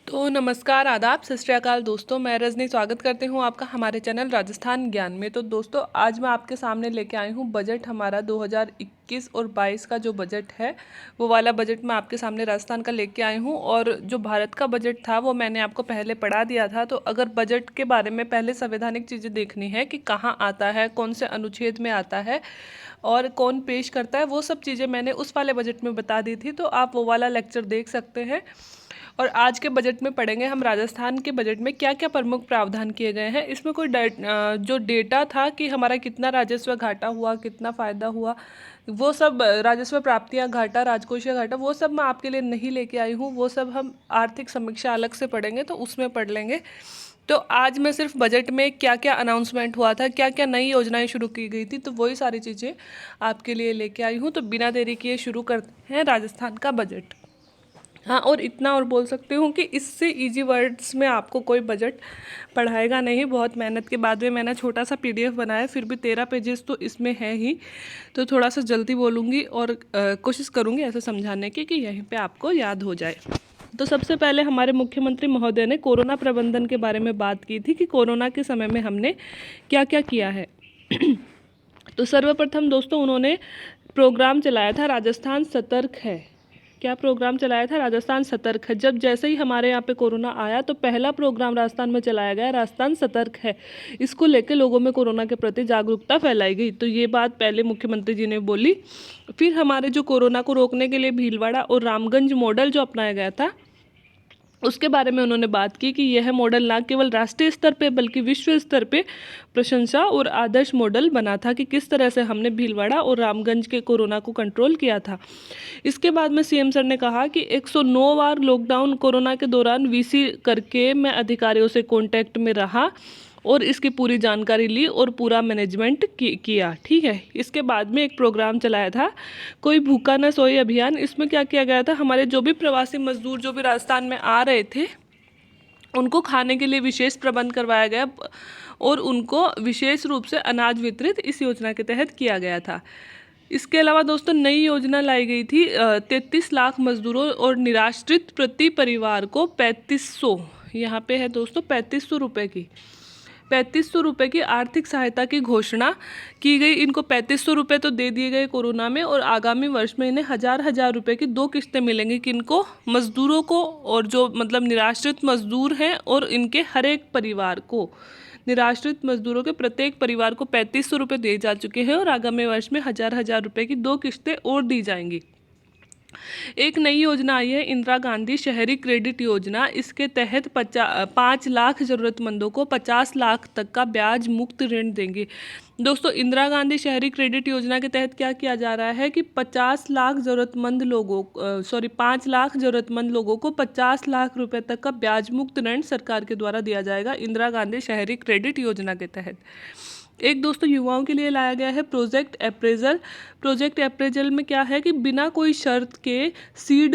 तो नमस्कार, आदाब, सत श्री अकाल दोस्तों। मैं रजनी स्वागत करती हूँ आपका हमारे चैनल राजस्थान ज्ञान में। तो दोस्तों, आज मैं आपके सामने लेके आई हूँ बजट हमारा 2021 और 22 का जो बजट है, वो वाला बजट मैं आपके सामने राजस्थान का लेके आई हूँ। और जो भारत का बजट था वो मैंने आपको पहले पढ़ा दिया था। तो अगर बजट के बारे में पहले संवैधानिक चीज़ें देखनी है कि कहाँ आता है, कौन से अनुच्छेद में आता है और कौन पेश करता है, वो सब चीज़ें मैंने उस वाले बजट में बता दी थी। तो आप वो वाला लेक्चर देख सकते हैं। और आज के बजट में पढ़ेंगे हम राजस्थान के बजट में क्या क्या प्रमुख प्रावधान किए गए हैं। इसमें कोई जो डेटा था कि हमारा कितना राजस्व घाटा हुआ, कितना फ़ायदा हुआ, वो सब राजस्व प्राप्तियां घाटा, राजकोषीय घाटा, वो सब मैं आपके लिए नहीं लेके आई हूँ। वो सब हम आर्थिक समीक्षा अलग से पढ़ेंगे, तो उसमें पढ़ लेंगे। तो आज मैं सिर्फ बजट में क्या क्या अनाउंसमेंट हुआ था, क्या क्या नई योजनाएं शुरू की गई थी, तो वही सारी चीज़ें आपके लिए लेके आई हूँ। तो बिना देरी किए शुरू करते हैं राजस्थान का बजट। हाँ, और इतना और बोल सकती हूँ कि इससे इजी वर्ड्स में आपको कोई बजट पढ़ाएगा नहीं। बहुत मेहनत के बाद में मैंने छोटा सा पीडीएफ बनाया, फिर भी 13 पेजेस तो इसमें है ही। तो थोड़ा सा जल्दी बोलूँगी और कोशिश करूँगी ऐसे समझाने की कि यहीं पे आपको याद हो जाए। तो सबसे पहले हमारे मुख्यमंत्री महोदय ने कोरोना प्रबंधन के बारे में बात की थी कि कोरोना के समय में हमने क्या क्या किया है। तो सर्वप्रथम दोस्तों, उन्होंने प्रोग्राम चलाया था राजस्थान सतर्क है। क्या प्रोग्राम चलाया था? राजस्थान सतर्क है। जब जैसे ही हमारे यहाँ पे कोरोना आया तो पहला प्रोग्राम राजस्थान में चलाया गया, राजस्थान सतर्क है। इसको लेकर लोगों में कोरोना के प्रति जागरूकता फैलाई गई। तो ये बात पहले मुख्यमंत्री जी ने बोली। फिर हमारे जो कोरोना को रोकने के लिए भीलवाड़ा और रामगंज मॉडल जो अपनाया गया था, उसके बारे में उन्होंने बात की कि यह मॉडल ना केवल राष्ट्रीय स्तर पे बल्कि विश्व स्तर पे प्रशंसा और आदर्श मॉडल बना था कि किस तरह से हमने भीलवाड़ा और रामगंज के कोरोना को कंट्रोल किया था। इसके बाद में सीएम सर ने कहा कि 109 बार लॉकडाउन कोरोना के दौरान वीसी करके मैं अधिकारियों से कांटेक्ट में रहा और इसकी पूरी जानकारी ली और पूरा मैनेजमेंट किया। ठीक है। इसके बाद में एक प्रोग्राम चलाया था, कोई भूखा न सोए अभियान। इसमें क्या किया गया था, हमारे जो भी प्रवासी मजदूर जो भी राजस्थान में आ रहे थे, उनको खाने के लिए विशेष प्रबंध करवाया गया और उनको विशेष रूप से अनाज वितरित इस योजना के तहत किया गया था। इसके अलावा दोस्तों, नई योजना लाई गई थी 33 लाख मजदूरों और निराश्रित प्रति परिवार को 3500, यहाँ पे है दोस्तों 3500 रुपये की 3500 रुपये की आर्थिक सहायता की घोषणा की गई। इनको 3500 रुपये तो दे दिए गए कोरोना में, और आगामी वर्ष में इन्हें 1000 रुपये की 2 किस्तें मिलेंगी। किनको? मजदूरों को, और जो मतलब निराश्रित मजदूर हैं और इनके हर एक परिवार को। निराश्रित मजदूरों के प्रत्येक परिवार को 3500 रुपये दिए जा चुके हैं और आगामी वर्ष में 1000 रुपये की 2 किस्तें और दी जाएंगी। एक नई योजना आई है, इंदिरा गांधी शहरी क्रेडिट योजना। इसके तहत 5 लाख जरूरतमंदों को 50 लाख तक का ब्याज मुक्त ऋण देंगे। दोस्तों, इंदिरा गांधी शहरी क्रेडिट योजना के तहत क्या किया जा रहा है कि 5 लाख जरूरतमंद लोगों को 50 लाख रुपए तक का ब्याज मुक्त ऋण सरकार के द्वारा दिया जाएगा इंदिरा गांधी शहरी क्रेडिट योजना के तहत। एक दोस्तों, युवाओं के लिए लाया गया है प्रोजेक्ट अप्रेजल। प्रोजेक्ट अप्रेजल में क्या है कि बिना कोई शर्त के सीड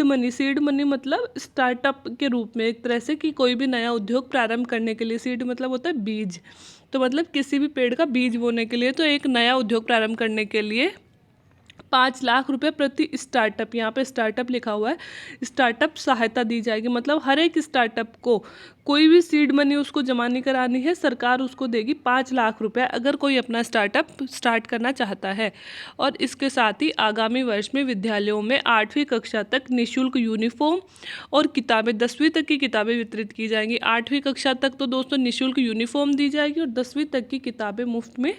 मनी मतलब स्टार्टअप के रूप में, एक तरह से कि कोई भी नया उद्योग प्रारंभ करने के लिए, सीड मतलब होता है बीज, तो मतलब किसी भी पेड़ का बीज बोने के लिए, तो एक नया उद्योग प्रारंभ करने के लिए 5 लाख रुपए प्रति स्टार्टअप, यहाँ पे स्टार्टअप लिखा हुआ है, स्टार्टअप सहायता दी जाएगी। मतलब हर एक स्टार्टअप को कोई भी सीड मनी उसको जमा नहीं करानी है, सरकार उसको देगी 5 लाख रुपए अगर कोई अपना स्टार्टअप स्टार्ट करना चाहता है। और इसके साथ ही आगामी वर्ष में विद्यालयों में 8वीं कक्षा तक निःशुल्क यूनिफॉर्म और किताबें, 10वीं तक की किताबें वितरित की जाएंगी। 8वीं कक्षा तक तो दोस्तों निःशुल्क यूनिफॉर्म दी जाएगी और 10वीं तक की किताबें मुफ्त में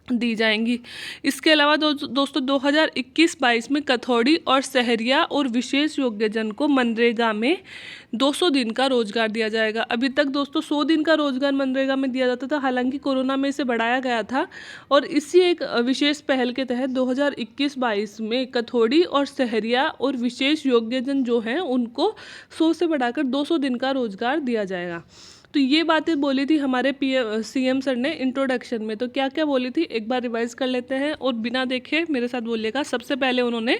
दी जाएंगी। इसके अलावा दोस्तों 2021-22 में कथौड़ी और सहरिया और विशेष योग्यजन को मनरेगा में 200 दिन का रोजगार दिया जाएगा। अभी तक दोस्तों 100 दिन का रोजगार मनरेगा में दिया जाता था, हालांकि कोरोना में इसे बढ़ाया गया था। और इसी एक विशेष पहल के तहत 2021-22 में कथौड़ी और सहरिया और विशेष योग्यजन जो हैं उनको 100 से बढ़ाकर 200 दिन का रोजगार दिया जाएगा। तो ये बातें बोली थी हमारे सीएम सर ने इंट्रोडक्शन में। तो क्या क्या बोली थी एक बार रिवाइज कर लेते हैं और बिना देखे मेरे साथ बोलिएगा। सबसे पहले उन्होंने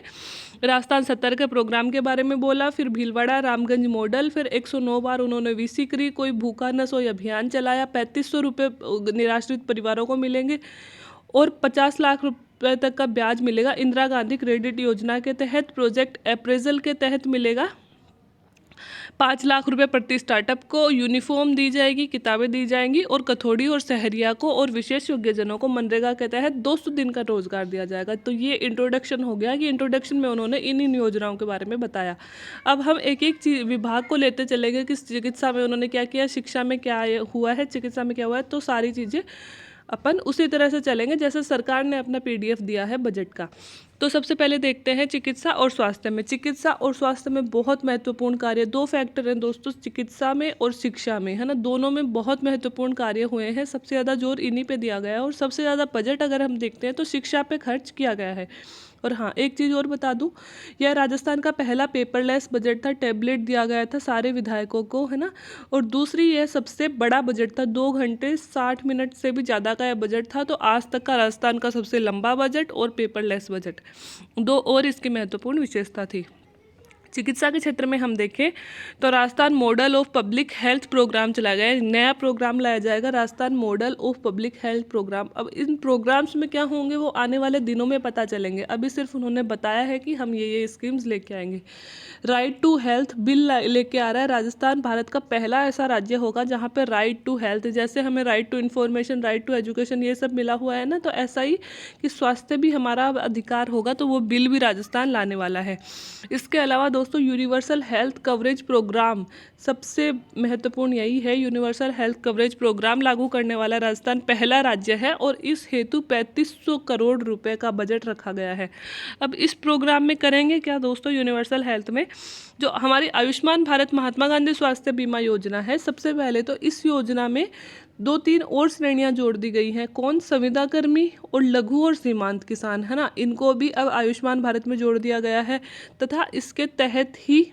राजस्थान सतर्क के प्रोग्राम के बारे में बोला, फिर भीलवाड़ा रामगंज मॉडल, फिर 109 बार उन्होंने वीसी करी, कोई भूखा न सोए अभियान चलाया, 3500 रुपये निराश्रित परिवारों को मिलेंगे और 50 लाख रुपये तक का ब्याज मिलेगा इंदिरा गांधी क्रेडिट योजना के तहत। प्रोजेक्ट अप्रेजल के तहत मिलेगा 5 लाख रुपए प्रति स्टार्टअप को यूनिफॉर्म दी जाएगी, किताबें दी जाएंगी और कथौड़ी और सहरिया को और विशेष योग्यजनों को मनरेगा के तहत 200 दिन का रोजगार दिया जाएगा। तो ये इंट्रोडक्शन हो गया कि इंट्रोडक्शन में उन्होंने इन योजनाओं के बारे में बताया। अब हम एक एक चीज विभाग को लेते चलेंगे कि चिकित्सा में उन्होंने क्या किया, शिक्षा में क्या हुआ है, चिकित्सा में क्या हुआ है, तो सारी चीज़ें अपन उसी तरह से चलेंगे जैसे सरकार ने अपना PDF दिया है बजट का। तो सबसे पहले देखते हैं चिकित्सा और स्वास्थ्य में। चिकित्सा और स्वास्थ्य में बहुत महत्वपूर्ण कार्य, 2 फैक्टर हैं दोस्तों, चिकित्सा में और शिक्षा में, है ना, दोनों में बहुत महत्वपूर्ण कार्य हुए हैं। सबसे ज़्यादा जोर इन्हीं पे दिया गया है और सबसे ज़्यादा बजट अगर हम देखते हैं तो शिक्षा पे खर्च किया गया है। और हाँ, एक चीज़ और बता दूं, यह राजस्थान का पहला पेपरलेस बजट था, टैबलेट दिया गया था सारे विधायकों को, है ना। और दूसरी, यह सबसे बड़ा बजट था, 2 घंटे 60 मिनट से भी ज़्यादा का यह बजट था। तो आज तक का राजस्थान का सबसे लंबा बजट और पेपरलेस बजट, 2 और इसकी महत्वपूर्ण विशेषता थी। चिकित्सा के क्षेत्र में हम देखें तो Rajasthan model of public health program चलाया गया है, नया प्रोग्राम लाया जाएगा, Rajasthan model of public health program. अब इन प्रोग्राम्स में क्या होंगे वो आने वाले दिनों में पता चलेंगे, अभी सिर्फ उन्होंने बताया है कि हम ये स्कीम्स लेके आएंगे। राइट टू हेल्थ बिल लेके आ रहा है राजस्थान, भारत का पहला ऐसा राज्य होगा जहाँ पे राइट टू हेल्थ, जैसे हमें right to information, right to education ये सब मिला हुआ है ना, तो ऐसा ही कि स्वास्थ्य भी हमारा अधिकार होगा, तो वो बिल भी राजस्थान लाने वाला है। इसके अलावा दोस्तों यूनिवर्सल हेल्थ कवरेज प्रोग्राम, सबसे महत्वपूर्ण यही है, यूनिवर्सल हेल्थ कवरेज प्रोग्राम लागू करने वाला राजस्थान पहला राज्य है और इस हेतु 3500 करोड़ रुपए का बजट रखा गया है। अब इस प्रोग्राम में करेंगे क्या दोस्तों, यूनिवर्सल हेल्थ में जो हमारी आयुष्मान भारत महात्मा गांधी स्वास्थ्य बीमा योजना है, सबसे पहले तो इस योजना में 2-3 और श्रेणियां जोड़ दी गई हैं। कौन, संविदा कर्मी और लघु और सीमांत किसान, है ना, इनको भी अब आयुष्मान भारत में जोड़ दिया गया है। तथा इसके तहत ही,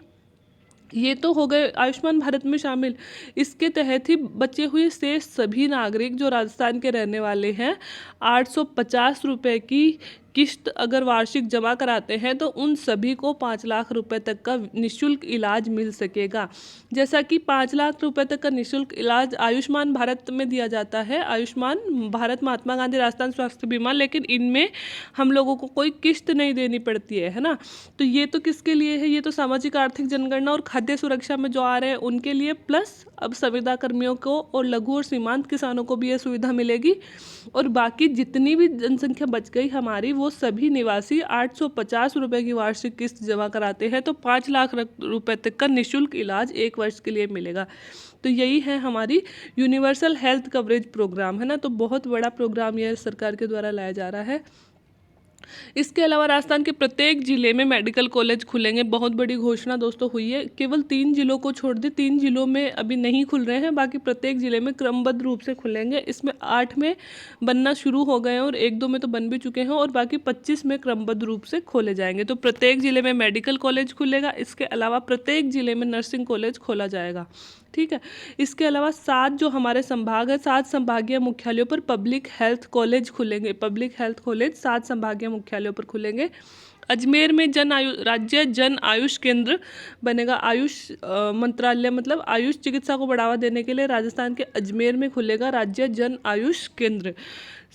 ये तो हो गए आयुष्मान भारत में शामिल, इसके तहत ही बचे हुए शेष सभी नागरिक जो राजस्थान के रहने वाले हैं 850 रुपये की किस्त अगर वार्षिक जमा कराते हैं तो उन सभी को 5 लाख रुपए तक का निःशुल्क इलाज मिल सकेगा। जैसा कि 5 लाख रुपए तक का निःशुल्क इलाज आयुष्मान भारत में दिया जाता है, आयुष्मान भारत महात्मा गांधी राजस्थान स्वास्थ्य बीमा, लेकिन इनमें हम लोगों को कोई किस्त नहीं देनी पड़ती है ना। तो ये तो किसके लिए है, ये तो सामाजिक आर्थिक जनगणना और खाद्य सुरक्षा में जो आ रहे हैं उनके लिए, प्लस अब संविदा कर्मियों को और लघु और सीमांत किसानों को भी ये सुविधा मिलेगी। और बाकी जितनी भी जनसंख्या बच गई हमारी, वो सभी निवासी 850 रुपये की वार्षिक किस्त जमा कराते हैं तो 5 लाख रुपए तक का निःशुल्क इलाज 1 वर्ष के लिए मिलेगा। तो यही है हमारी यूनिवर्सल हेल्थ कवरेज प्रोग्राम, है ना। तो बहुत बड़ा प्रोग्राम यह सरकार के द्वारा लाया जा रहा है। इसके अलावा राजस्थान के प्रत्येक जिले में मेडिकल कॉलेज खुलेंगे, बहुत बड़ी घोषणा दोस्तों हुई है। केवल 3 जिलों को छोड़ दे, 3 जिलों में अभी नहीं खुल रहे हैं, बाकी प्रत्येक जिले में क्रमबद्ध रूप से खुलेंगे। इसमें 8 में बनना शुरू हो गए हैं और 1-2 में तो बन भी चुके हैं और बाकी 25 में क्रमबद्ध रूप से खोले जाएंगे। तो प्रत्येक जिले में मेडिकल कॉलेज खुलेगा, इसके अलावा प्रत्येक जिले में नर्सिंग कॉलेज खोला जाएगा, ठीक है। इसके अलावा 7 जो हमारे संभाग है, 7 संभागीय मुख्यालयों पर पब्लिक हेल्थ कॉलेज खुलेंगे, पब्लिक हेल्थ कॉलेज 7 संभागीय मुख्यालयों पर खुलेंगे। अजमेर में राज्य जन आयुष केंद्र बनेगा, आयुष मंत्रालय, मतलब आयुष चिकित्सा को बढ़ावा देने के लिए राजस्थान के अजमेर में खुलेगा राज्य जन आयुष केंद्र।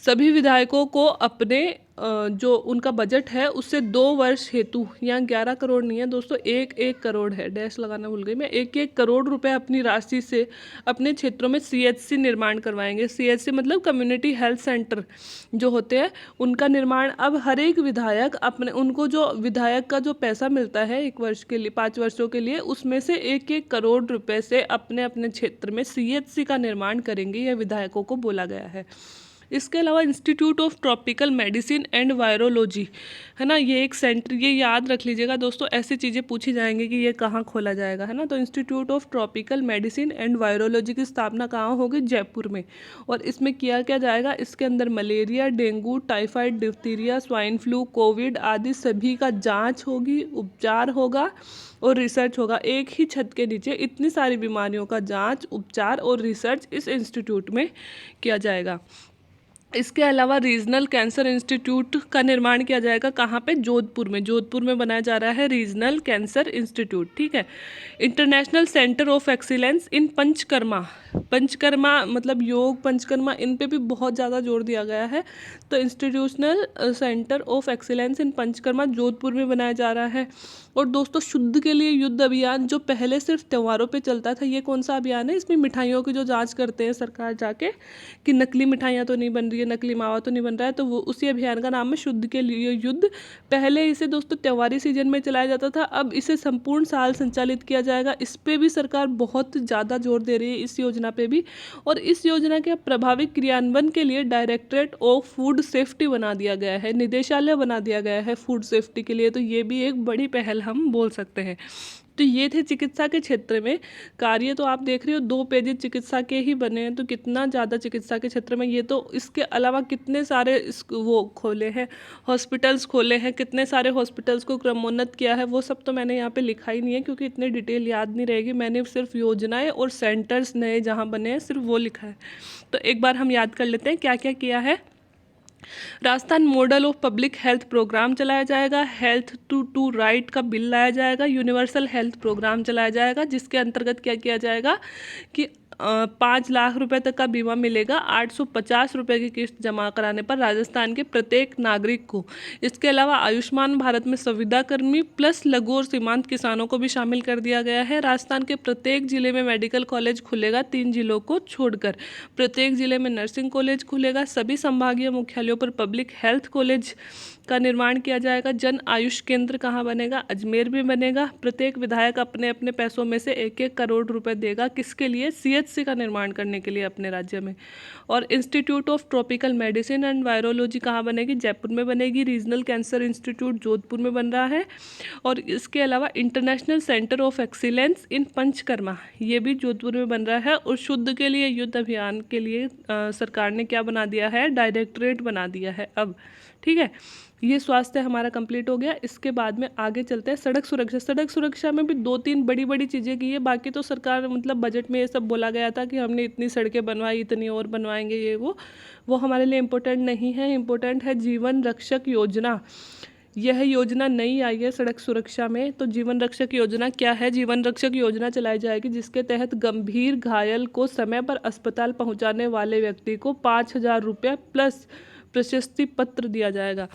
सभी विधायकों को अपने जो उनका बजट है उससे 2 वर्ष हेतु, यहाँ 11 करोड़ नहीं है दोस्तों, 1-1 करोड़ है, डैश लगाना भूल गई मैं, 1-1 करोड़ रुपए अपनी राशि से अपने क्षेत्रों में CHC निर्माण करवाएंगे। CHC मतलब कम्युनिटी हेल्थ सेंटर जो होते हैं उनका निर्माण। अब हर एक विधायक अपने, उनको जो विधायक का जो पैसा मिलता है 1 वर्ष के लिए, 5 वर्षों के लिए, उसमें से 1-1 करोड़ रुपए से अपने अपने क्षेत्र में CHC का निर्माण करेंगे, यह विधायकों को बोला गया है। इसके अलावा institute of tropical medicine and virology, है ना, ये एक सेंटर, ये याद रख लीजिएगा दोस्तों, ऐसी चीज़ें पूछी जाएंगी कि ये कहाँ खोला जाएगा, है ना। तो institute of tropical medicine and virology की स्थापना कहाँ होगी, जयपुर में। और इसमें किया क्या जाएगा, इसके अंदर malaria, dengue, typhoid, diphtheria, swine flu, Covid आदि सभी का जाँच होगी, उपचार होगा और रिसर्च होगा। एक ही छत के नीचे इतनी सारी बीमारियों का जाँच, उपचार और रिसर्च इस इंस्टीट्यूट में किया जाएगा। इसके अलावा रीजनल कैंसर इंस्टीट्यूट का निर्माण किया जाएगा, कहाँ पे? जोधपुर में बनाया जा रहा है रीजनल कैंसर इंस्टीट्यूट, ठीक है। International centre of excellence in panchakarma मतलब योग, पंचकर्मा, इन पे भी बहुत ज़्यादा जोर दिया गया है। तो institutional centre of excellence in panchakarma Jodhpur में बनाया जा रहा है। और दोस्तों, शुद्ध के लिए युद्ध अभियान जो पहले सिर्फ त्योहारों पे चलता था, ये कौन सा अभियान है? इसमें मिठाइयों की जो जांच करते हैं सरकार जाके कि नकली मिठाइयाँ तो नहीं बन रही है, नकली मावा तो नहीं बन रहा है, तो वो उसी अभियान का नाम है शुद्ध के लिए युद्ध। पहले इसे दोस्तों त्योहारी सीजन में चलाया जाता था, अब इसे संपूर्ण साल संचालित किया जाएगा। इस पे भी सरकार बहुत ज़्यादा जोर दे रही है, इस योजना पे भी। और इस योजना के प्रभावी क्रियान्वयन के लिए डायरेक्टरेट ऑफ फूड सेफ्टी बना दिया गया है, निदेशालय बना दिया गया है फूड सेफ्टी के लिए। तो ये भी एक बड़ी पहल हम बोल सकते हैं। तो ये थे चिकित्सा के क्षेत्र में कार्य। तो आप देख रहे हो 2 पेज चिकित्सा के ही बने हैं, तो कितना ज़्यादा चिकित्सा के क्षेत्र में ये। तो इसके अलावा कितने सारे वो खोले हैं, हॉस्पिटल्स खोले हैं, कितने सारे हॉस्पिटल्स को क्रमोन्नत किया है, वो सब तो मैंने यहाँ पे लिखा ही नहीं है क्योंकि इतनी डिटेल याद नहीं रहेगी। मैंने सिर्फ योजनाएं और सेंटर्स नए जहाँ बने हैं सिर्फ वो लिखा है। तो एक बार हम याद कर लेते हैं क्या क्या किया है। Rajasthan model of public health program चलाया जाएगा, हेल्थ टू राइट का बिल लाया जाएगा, यूनिवर्सल हेल्थ प्रोग्राम चलाया जाएगा, जिसके अंतर्गत क्या किया जाएगा कि 5 लाख रुपए तक का बीमा मिलेगा 850 रुपये की किस्त जमा कराने पर राजस्थान के प्रत्येक नागरिक को। इसके अलावा आयुष्मान भारत में संविदा कर्मी प्लस लघु और सीमांत किसानों को भी शामिल कर दिया गया है। राजस्थान के प्रत्येक जिले में मेडिकल कॉलेज खुलेगा, 3 जिलों को छोड़कर। प्रत्येक जिले में नर्सिंग कॉलेज खुलेगा। सभी संभागीय मुख्यालयों पर पब्लिक हेल्थ कॉलेज का निर्माण किया जाएगा। जन आयुष केंद्र कहाँ बनेगा? अजमेर में बनेगा। प्रत्येक विधायक अपने अपने पैसों में से 1-1 करोड़ रुपए देगा, किसके लिए? CHC का निर्माण करने के लिए अपने राज्य में। और institute of tropical medicine and virology कहाँ बनेगी? जयपुर में बनेगी। रीजनल कैंसर इंस्टीट्यूट जोधपुर में बन रहा है। और इसके अलावा international centre of excellence in panchakarma, ये भी जोधपुर में बन रहा है। और शुद्ध के लिए युद्ध अभियान के लिए सरकार ने क्या बना दिया है? डायरेक्टरेट बना दिया है अब, ठीक है। ये स्वास्थ्य हमारा कंप्लीट हो गया। इसके बाद में आगे चलते हैं सड़क सुरक्षा। सड़क सुरक्षा में भी 2-3 बड़ी बड़ी चीज़ें की है। बाकी तो सरकार मतलब बजट में ये सब बोला गया था कि हमने इतनी सड़कें बनवाई, इतनी और बनवाएंगे, ये वो हमारे लिए इम्पोर्टेंट नहीं है। इम्पोर्टेंट है जीवन रक्षक योजना। यह योजना नई आई है सड़क सुरक्षा में। तो जीवन रक्षक योजना क्या है? जीवन रक्षक योजना चलाई जाएगी जिसके तहत गंभीर घायल को समय पर अस्पताल पहुंचाने वाले व्यक्ति को 5,000 रुपये प्लस प्रशस्ति पत्र दिया जाएगा।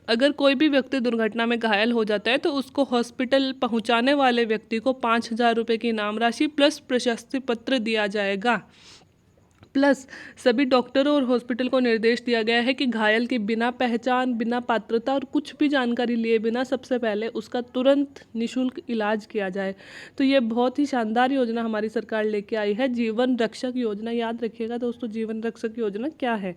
अगर कोई भी व्यक्ति दुर्घटना में घायल हो जाता है तो उसको हॉस्पिटल पहुंचाने वाले व्यक्ति को 5,000 रुपये की इनाम राशि प्लस प्रशस्ति पत्र दिया जाएगा। प्लस सभी डॉक्टरों और हॉस्पिटल को निर्देश दिया गया है कि घायल की बिना पहचान, बिना पात्रता और कुछ भी जानकारी लिए बिना सबसे पहले उसका तुरंत निःशुल्क इलाज किया जाए। तो ये बहुत ही शानदार योजना हमारी सरकार लेके आई है, जीवन रक्षक योजना। याद रखिएगा दोस्तों, जीवन रक्षक योजना क्या है,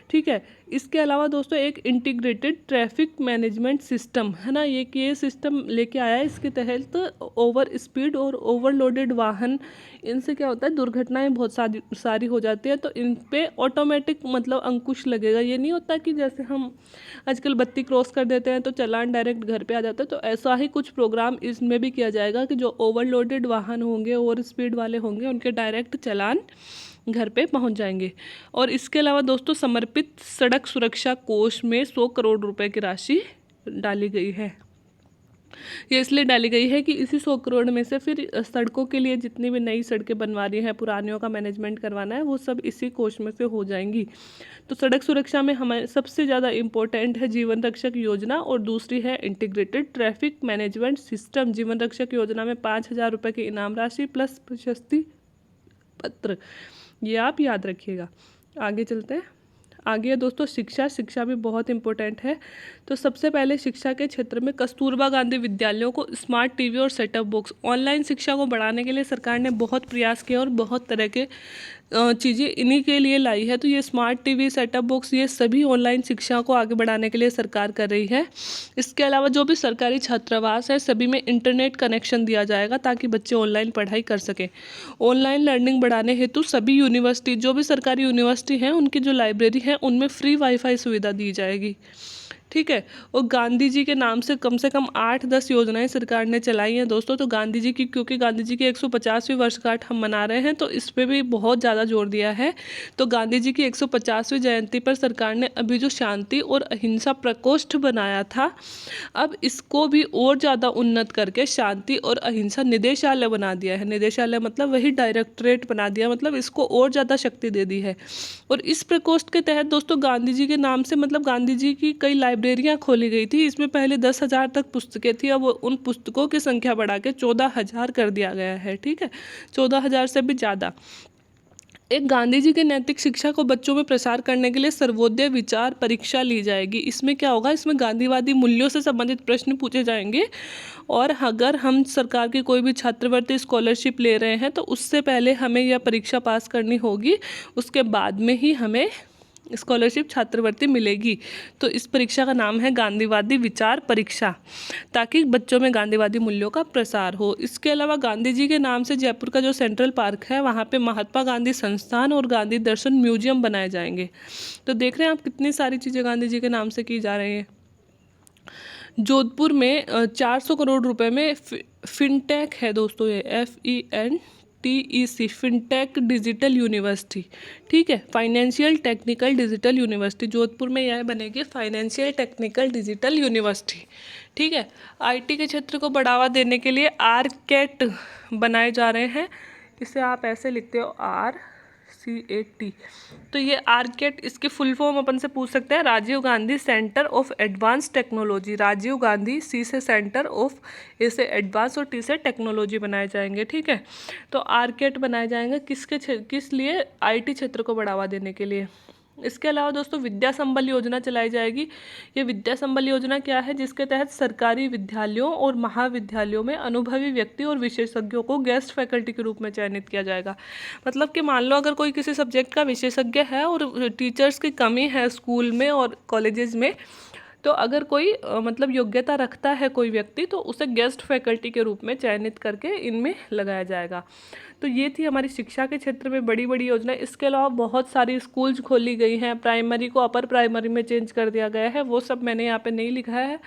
ठीक है। इसके अलावा दोस्तों एक इंटीग्रेटेड ट्रैफिक मैनेजमेंट सिस्टम है ना, ये सिस्टम लेके आया है। इसके तहत ओवर स्पीड और ओवरलोडेड वाहन, इनसे क्या होता है, दुर्घटनाएं बहुत सारी हो जाती है। तो इन पे ऑटोमेटिक मतलब अंकुश लगेगा। ये नहीं होता कि जैसे हम आजकल बत्ती क्रॉस कर देते हैं तो चालान डायरेक्ट घर पे आ जाता है। तो ऐसा ही कुछ प्रोग्राम इसमें भी किया जाएगा कि जो ओवरलोडेड वाहन होंगे, ओवर स्पीड वाले होंगे, उनके डायरेक्ट चालान घर पे पहुंच जाएंगे। और इसके अलावा दोस्तों समर्पित सड़क सुरक्षा कोष में 100 करोड़ रुपए की राशि डाली गई है। ये इसलिए डाली गई है कि इसी 100 करोड़ में से फिर सड़कों के लिए जितनी भी नई सड़कें बनवानी है, पुरानियों का मैनेजमेंट करवाना है, वो सब इसी कोष में से हो जाएंगी। तो सड़क सुरक्षा में हमारे सबसे ज़्यादा इम्पोर्टेंट है जीवन रक्षक योजना और दूसरी है इंटीग्रेटेड ट्रैफिक मैनेजमेंट सिस्टम। जीवन रक्षक योजना में 5,000 रुपये की इनाम राशि प्लस प्रशस्ति पत्र, ये आप याद रखिएगा। आगे चलते हैं। आगे है दोस्तों शिक्षा भी बहुत इंपॉर्टेंट है। तो सबसे पहले शिक्षा के क्षेत्र में कस्तूरबा गांधी विद्यालयों को स्मार्ट टीवी और सेटअप बॉक्स, ऑनलाइन शिक्षा को बढ़ाने के लिए सरकार ने बहुत प्रयास किए और बहुत तरह के चीज़ें इन्हीं के लिए लाई है। तो ये स्मार्ट टीवी, सेटअप बॉक्स, ये सभी ऑनलाइन शिक्षा को आगे बढ़ाने के लिए सरकार कर रही है। इसके अलावा जो भी सरकारी छात्रावास है सभी में इंटरनेट कनेक्शन दिया जाएगा ताकि बच्चे ऑनलाइन पढ़ाई कर सकें। ऑनलाइन लर्निंग बढ़ाने हेतु सभी यूनिवर्सिटी, जो भी सरकारी यूनिवर्सिटी हैं, उनकी जो लाइब्रेरी है उनमें फ्री वाईफाई सुविधा दी जाएगी। ठीक है। और गांधी जी के नाम से कम 8-10 योजनाएं सरकार ने चलाई हैं दोस्तों। तो गांधी जी की, क्योंकि गांधी जी की 150वीं वर्षगांठ हम मना रहे हैं, तो इस पे भी बहुत ज़्यादा जोर दिया है। तो गांधी जी की 150वीं जयंती पर सरकार ने अभी जो शांति और अहिंसा प्रकोष्ठ बनाया था, अब इसको भी और ज़्यादा उन्नत करके शांति और अहिंसा निदेशालय बना दिया है। निदेशालय मतलब वही डायरेक्टरेट बना दिया, मतलब इसको और ज़्यादा शक्ति दे दी है। और इस प्रकोष्ठ के तहत दोस्तों गांधी जी के नाम से, मतलब गांधी जी की कई लाइब्रेरियां खोली गई थी। इसमें पहले 10,000 तक पुस्तकें थी, अब उन पुस्तकों की संख्या बढ़ा के 14,000 कर दिया गया है। ठीक है, 14,000 से भी ज़्यादा। एक गांधी जी के नैतिक शिक्षा को बच्चों में प्रसार करने के लिए सर्वोदय विचार परीक्षा ली जाएगी। इसमें क्या होगा, इसमें गांधीवादी मूल्यों से संबंधित प्रश्न पूछे जाएंगे। और अगर हम सरकार की कोई भी छात्रवृत्ति स्कॉलरशिप ले रहे हैं तो उससे पहले हमें यह परीक्षा पास करनी होगी, उसके बाद में ही हमें स्कॉलरशिप छात्रवृत्ति मिलेगी। तो इस परीक्षा का नाम है गांधीवादी विचार परीक्षा, ताकि बच्चों में गांधीवादी मूल्यों का प्रसार हो। इसके अलावा गांधी जी के नाम से जयपुर का जो सेंट्रल पार्क है, वहाँ पे महात्मा गांधी संस्थान और गांधी दर्शन म्यूजियम बनाए जाएंगे। तो देख रहे हैं आप कितनी सारी चीज़ें गांधी जी के नाम से की जा रही हैं। जोधपुर में 400 करोड़ रुपए में फिनटेक है दोस्तों, ये FENTEC फिनटेक डिजिटल यूनिवर्सिटी। ठीक है, financial technical digital university Jodhpur में यह बनेगी, फाइनेंशियल टेक्निकल डिजिटल यूनिवर्सिटी। ठीक है, IT के क्षेत्र को बढ़ावा देने के लिए आरकेट बनाए जा रहे हैं। इसे आप ऐसे लिखते हो RCAT। तो ये आरकेट, इसकी फुल फॉर्म अपन से पूछ सकते हैं, Rajiv Gandhi centre of advance technology. Rajiv Gandhi, C से सेंटर ऑफ, A से एडवांस और T से टेक्नोलॉजी बनाए जाएंगे। ठीक है, तो आरकेट बनाए जाएंगे किस लिए, IT क्षेत्र को बढ़ावा देने के लिए। इसके अलावा दोस्तों विद्या संबल योजना चलाई जाएगी। ये विद्या संबल योजना क्या है, जिसके तहत सरकारी विद्यालयों और महाविद्यालयों में अनुभवी व्यक्ति और विशेषज्ञों को गेस्ट फैकल्टी के रूप में चयनित किया जाएगा। मतलब कि मान लो अगर कोई किसी सब्जेक्ट का विशेषज्ञ है और टीचर्स की कमी है स्कूल में और कॉलेजेस में, तो अगर कोई मतलब योग्यता रखता है कोई व्यक्ति, तो उसे गेस्ट फैकल्टी के रूप में चयनित करके इनमें लगाया जाएगा। तो ये थी हमारी शिक्षा के क्षेत्र में बड़ी बड़ी योजना। इसके अलावा बहुत सारी स्कूल्स खोली गई हैं, प्राइमरी को अपर प्राइमरी में चेंज कर दिया गया है, वो सब मैंने यहाँ पे नहीं लिखा है।